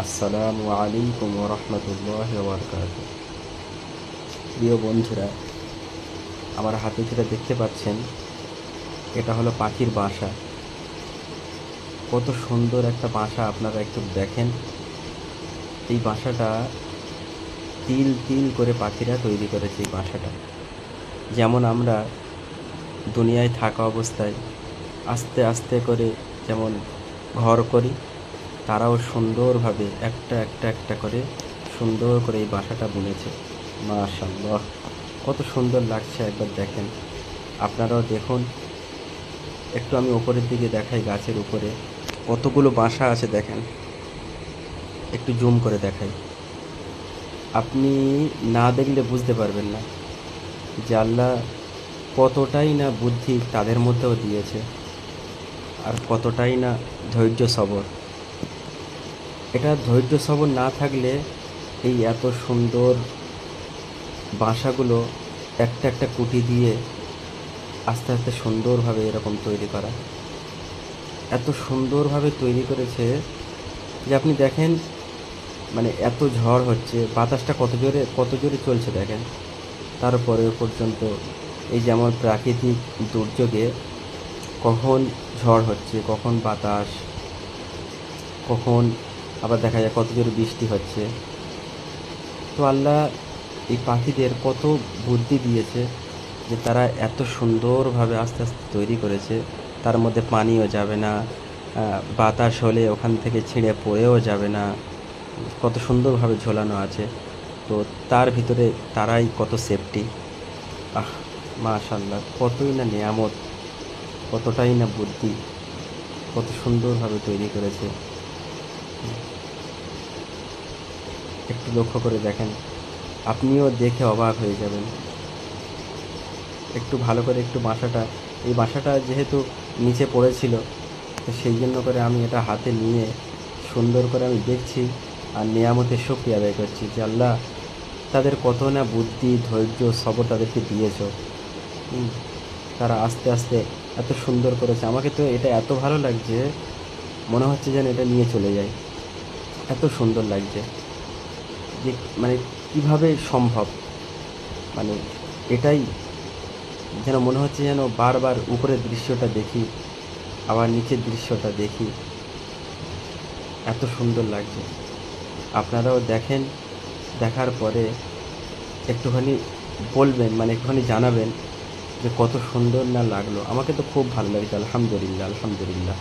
আসসালামু আলাইকুম ওয়া রাহমাতুল্লাহি ওয়া বারাকাতুহু। প্রিয় বন্ধুরা, আমার হাতে যেটা দেখতে পাচ্ছেন এটা হলো পাখির বাসা। কত সুন্দর একটা বাসা, আপনারা একটু দেখেন। এই বাসাটা তিল তিল করে পাখিরা তৈরি করেছে। এই বাসাটা যেমন আমরা দুনিয়ায় থাকা অবস্থায় আস্তে আস্তে করে যেমন ঘর করি, তারাও সুন্দরভাবে একটা একটা একটা করে সুন্দর করে এই বাসাটা বুনেছে। মাশাআল্লাহ, কত সুন্দর লাগছে, একবার দেখেন। আপনারাও দেখুন। একটু আমি উপরের দিকে দেখাই, গাছের উপরে কতগুলো বাসা আছে দেখেন, একটু জুম করে দেখাই। আপনি না দেখলে বুঝতে পারবেন না যে আল্লাহ কতটাই না বুদ্ধি তাদের মধ্যেও দিয়েছে, আর কতটাই না ধৈর্য সবর। এটা ধৈর্য সবর না থাকলে এই এত সুন্দর বাসাগুলো একটা একটা কুটি দিয়ে আস্তে আস্তে সুন্দরভাবে এরকম তৈরি করা, এত সুন্দরভাবে তৈরি করেছে যে আপনি দেখেন, মানে এত ঝড় হচ্ছে, বাতাসটা কত জোরে চলছে দেখেন। তারপরেও পর্যন্ত এই যেমন প্রাকৃতিক দুর্যোগে কখন ঝড় হচ্ছে, কখন বাতাস, কখন আবার দেখা যায় কত জোরে বৃষ্টি হচ্ছে। তো আল্লাহ এই পাখিদের কত বুদ্ধি দিয়েছে যে তারা এত সুন্দরভাবে আস্তে আস্তে তৈরি করেছে। তার মধ্যে পানিও যাবে না, বাতাস হলে ওখান থেকে ছিঁড়ে পড়েও যাবে না, কত সুন্দরভাবে ঝোলানো আছে। তো তার ভিতরে তারাই কত সেফটি। আহ, মাশাআল্লাহ, কতই না নিয়ামত, কতটাই না বুদ্ধি, কত সুন্দরভাবে তৈরি করেছে। একটু লক্ষ্য করে দেখেন, আপনিও দেখে অবাক হয়ে যাবেন। একটু ভালো করে একটু এই বাসাটা যেহেতু নিচে পড়েছিল, তো সেই জন্য করে আমি এটা হাতে নিয়ে সুন্দর করে আমি দেখছি আর নিয়ামতের শুকরিয়া আদায় করছি যে আল্লাহ তাদের কত না বুদ্ধি, ধৈর্য, সবর তাদেরকে দিয়েছ। তারা আস্তে আস্তে এত সুন্দর করেছে। আমাকে তো এটা এত ভালো লাগছে, মনে হচ্ছে যেন এটা নিয়ে চলে যাই, এত সুন্দর লাগছে যে মানে কিভাবে সম্ভব। মানে এটাই যেন মনে হচ্ছে যেন বারবার উপরের দৃশ্যটা দেখি, আবার নিচের দৃশ্যটা দেখি, এত সুন্দর লাগছে। আপনারাও দেখেন, দেখার পরে একটুখানি বলবেন, মানে একটুখানি জানাবেন যে কত সুন্দর না লাগলো। আমাকে তো খুব ভালো লাগছে, আলহামদুলিল্লাহ আলহামদুলিল্লাহ।